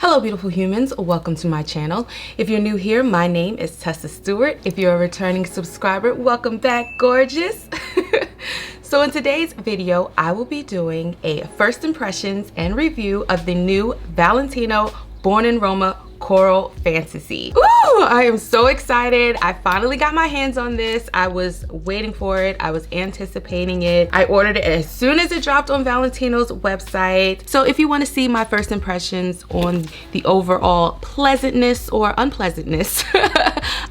Hello beautiful humans, welcome to my channel. If you're new here, my name is Tessa Stewart. If you're a returning subscriber, welcome back, gorgeous. So in today's video, I will be doing a first impressions and review of the new Valentino Born in Roma Coral Fantasy. Woo! I am so excited. I finally got my hands on this. I was waiting for it. I was anticipating it. I ordered it as soon as it dropped on Valentino's website. So if you want to see my first impressions on the overall pleasantness or unpleasantness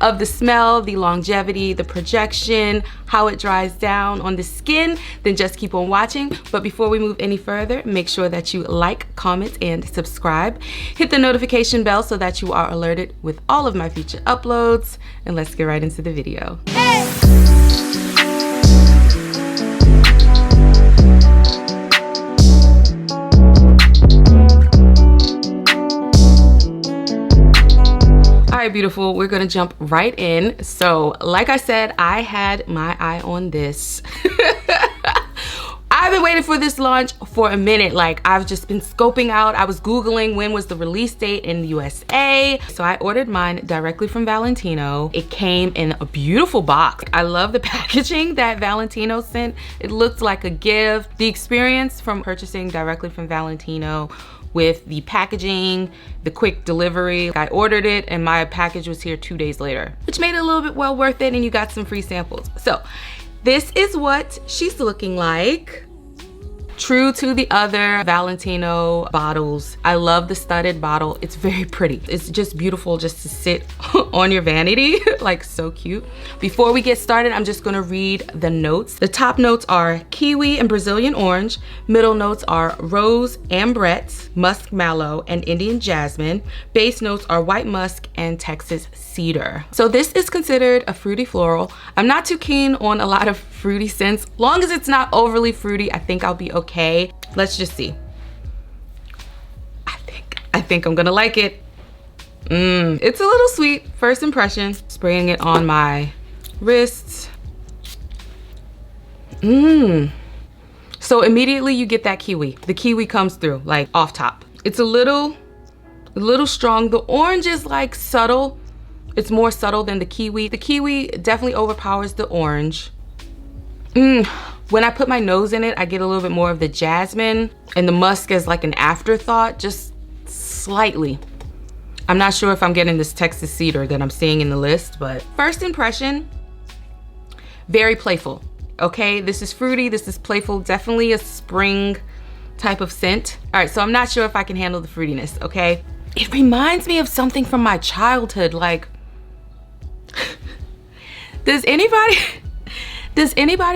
of the smell, the longevity, the projection, how it dries down on the skin, then just keep on watching. But before we move any further, make sure that you like, comment, and subscribe. Hit the notification bell so that you are alerted with all of my future uploads. And let's get right into the video. All right, beautiful, we're gonna jump right in. So like I said, I had my eye on this. I've been waiting for this launch for a minute. Like, I've just been scoping out. I was Googling when was the release date in the USA. So I ordered mine directly from Valentino. It came in a beautiful box. I love the packaging that Valentino sent. It looked like a gift. The experience from purchasing directly from Valentino with the packaging, the quick delivery. I ordered it and my package was here 2 days later, which made it a little bit well worth it, and you got some free samples. So this is what she's looking like. True to the other Valentino bottles. I love the studded bottle. It's very pretty. It's just beautiful just to sit on your vanity, like so cute. Before we get started, I'm just gonna read the notes. The top notes are kiwi and Brazilian orange. Middle notes are rose, ambrette, musk mallow, and Indian jasmine. Base notes are white musk and Texas cedar. So this is considered a fruity floral. I'm not too keen on a lot of fruity scents. Long as it's not overly fruity, I think I'll be okay. Let's just see. I think I'm gonna like it. It's a little sweet. First impression. Spraying it on my wrists. So immediately you get that kiwi. The kiwi comes through like off top. It's a little strong. The orange is like subtle. It's more subtle than the kiwi. The kiwi definitely overpowers the orange. When I put my nose in it, I get a little bit more of the jasmine, and the musk is like an afterthought, just slightly. I'm not sure if I'm getting this Texas cedar that I'm seeing in the list, but first impression, very playful. Okay, this is fruity, this is playful, definitely a spring type of scent. All right, so I'm not sure if I can handle the fruitiness, okay? It reminds me of something from my childhood, like, does anybody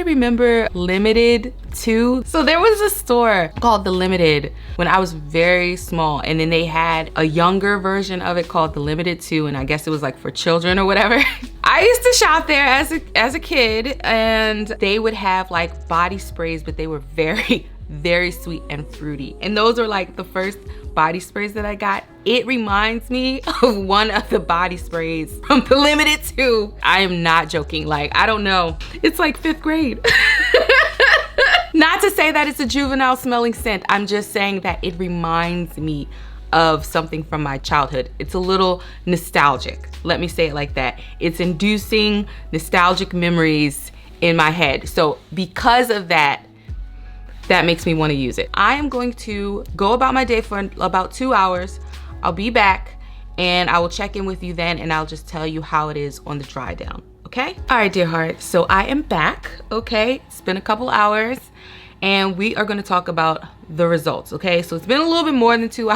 remember Limited 2? So there was a store called The Limited when I was very small, and then they had a younger version of it called The Limited 2, and I guess it was like for children or whatever. I used to shop there as a kid, and they would have like body sprays, but they were very, very sweet and fruity. And those were like the first body sprays that I got. It reminds me of one of the body sprays from The Limited 2. I am not joking, like, I don't know. It's like 5th grade. Not to say that it's a juvenile smelling scent. I'm just saying that it reminds me of something from my childhood. It's a little nostalgic. Let me say it like that. It's inducing nostalgic memories in my head. So because of that, that makes me want to use it. I am going to go about my day for about 2 hours. I'll be back and I will check in with you then, and I'll just tell you how it is on the dry down, okay? All right, dear heart, so I am back, okay? It's been a couple hours and we are gonna talk about the results, okay? So it's been a little bit more than 2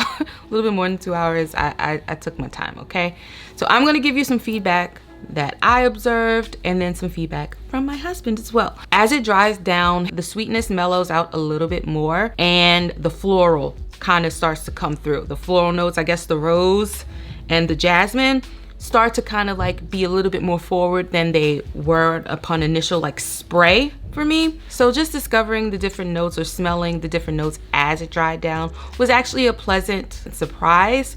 hours, I took my time, okay? So I'm gonna give you some feedback that I observed, and then some feedback from my husband as well. As it dries down, the sweetness mellows out a little bit more, and the floral kind of starts to come through. The floral notes, I guess the rose and the jasmine, start to kind of like be a little bit more forward than they were upon initial like spray for me. So just discovering the different notes or smelling the different notes as it dried down was actually a pleasant surprise.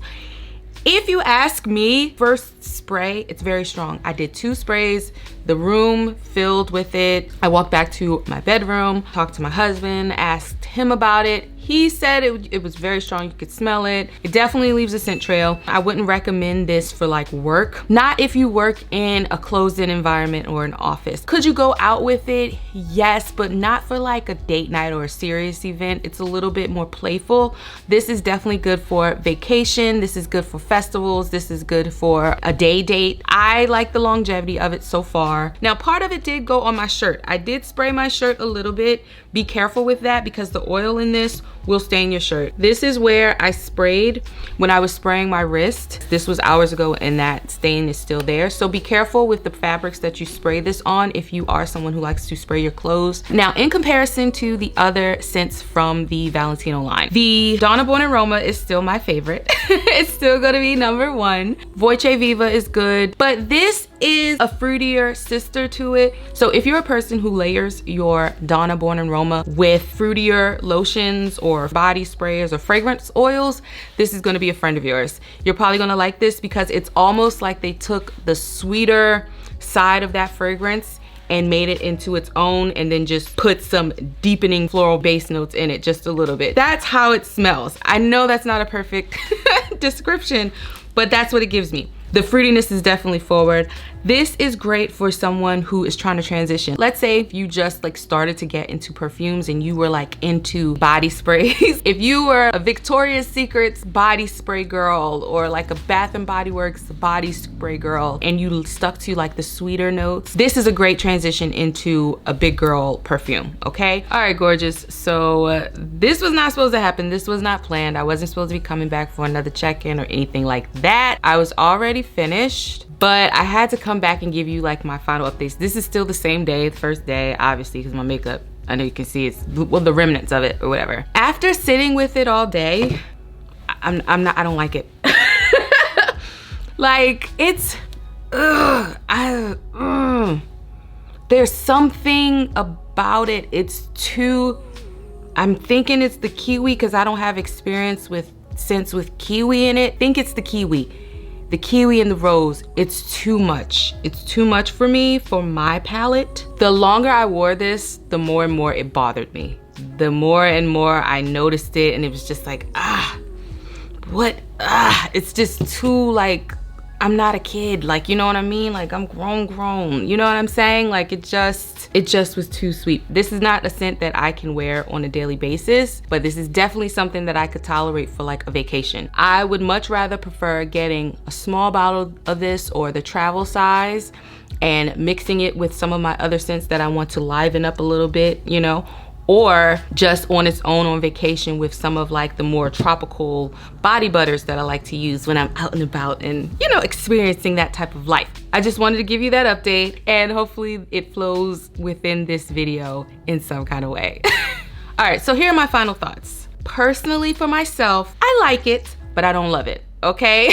If you ask me, first spray, it's very strong. I did 2 sprays, the room filled with it. I walked back to my bedroom, talked to my husband, asked him about it. He said it was very strong. You could smell it. It definitely leaves a scent trail. I wouldn't recommend this for like work. Not if you work in a closed-in environment or an office. Could you go out with it? Yes, but not for like a date night or a serious event. It's a little bit more playful. This is definitely good for vacation. This is good for festivals. This is good for a day date. I like the longevity of it so far. Now, part of it did go on my shirt. I did spray my shirt a little bit. Be careful with that because the oil in this will stain your shirt. This is where I sprayed when I was spraying my wrist. This was hours ago and that stain is still there. So be careful with the fabrics that you spray this on if you are someone who likes to spray your clothes. Now, in comparison to the other scents from the Valentino line, the Donna Born In Roma is still my favorite. It's still gonna be #1. Voce Viva is good, but this is a fruitier sister to it. So if you're a person who layers your Donna Born In Roma with fruitier lotions or body sprays or fragrance oils, this is gonna be a friend of yours. You're probably gonna like this because it's almost like they took the sweeter side of that fragrance and made it into its own and then just put some deepening floral base notes in it just a little bit. That's how it smells. I know that's not a perfect description, but that's what it gives me. The fruitiness is definitely forward. This is great for someone who is trying to transition. Let's say if you just like started to get into perfumes and you were like into body sprays. If you were a Victoria's Secret's body spray girl or like a Bath and Body Works body spray girl and you stuck to like the sweeter notes, this is a great transition into a big girl perfume, okay? All right, gorgeous. So this was not supposed to happen. This was not planned. I wasn't supposed to be coming back for another check-in or anything like that. I was already finished, but I had to come back and give you like my final updates. This is still the same day, the first day, obviously, because my makeup, I know you can see it's, well, the remnants of it or whatever. After sitting with it all day, I don't like it. Like it's, there's something about it. It's too, I'm thinking it's the kiwi because I don't have experience with scents with kiwi in it. I think it's the kiwi. The kiwi and the rose, it's too much. It's too much for me, for my palette. The longer I wore this, the more and more it bothered me. The more and more I noticed it and it was just like, it's just too like, I'm not a kid, like, you know what I mean? Like I'm grown, you know what I'm saying? Like it just was too sweet. This is not a scent that I can wear on a daily basis, but this is definitely something that I could tolerate for like a vacation. I would much rather prefer getting a small bottle of this or the travel size and mixing it with some of my other scents that I want to liven up a little bit, you know? Or just on its own on vacation with some of like the more tropical body butters that I like to use when I'm out and about and, you know, experiencing that type of life. I just wanted to give you that update and hopefully it flows within this video in some kind of way. All right, so here are my final thoughts. Personally for myself, I like it, but I don't love it. Okay,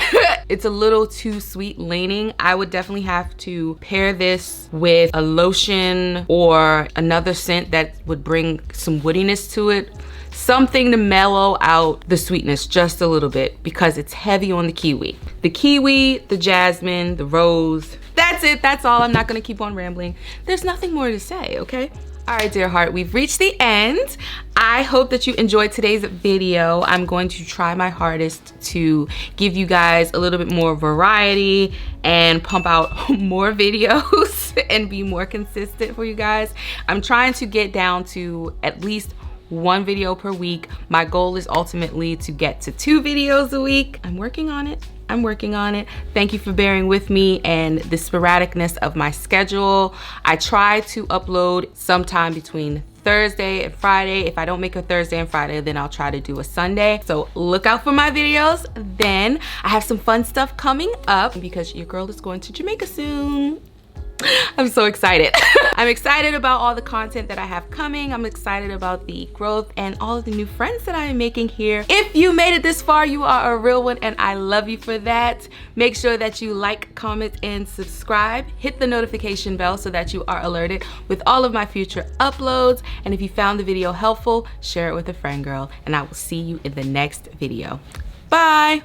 it's a little too sweet leaning. I would definitely have to pair this with a lotion or another scent that would bring some woodiness to it. Something to mellow out the sweetness just a little bit because it's heavy on the kiwi. The kiwi, the jasmine, the rose. That's it, that's all. I'm not gonna keep on rambling. There's nothing more to say, okay? All right, dear heart, we've reached the end. I hope that you enjoyed today's video. I'm going to try my hardest to give you guys a little bit more variety and pump out more videos and be more consistent for you guys. I'm trying to get down to at least 1 video per week. My goal is ultimately to get to 2 videos a week. I'm working on it. Thank you for bearing with me and the sporadicness of my schedule. I try to upload sometime between Thursday and Friday. If I don't make a Thursday and Friday, then I'll try to do a Sunday. So look out for my videos then. I have some fun stuff coming up because your girl is going to Jamaica soon. I'm so excited. I'm excited about all the content that I have coming. I'm excited about the growth and all of the new friends that I am making here. If you made it this far, you are a real one and I love you for that. Make sure that you like, comment, and subscribe. Hit the notification bell so that you are alerted with all of my future uploads. And if you found the video helpful, share it with a friend, girl. And I will see you in the next video. Bye.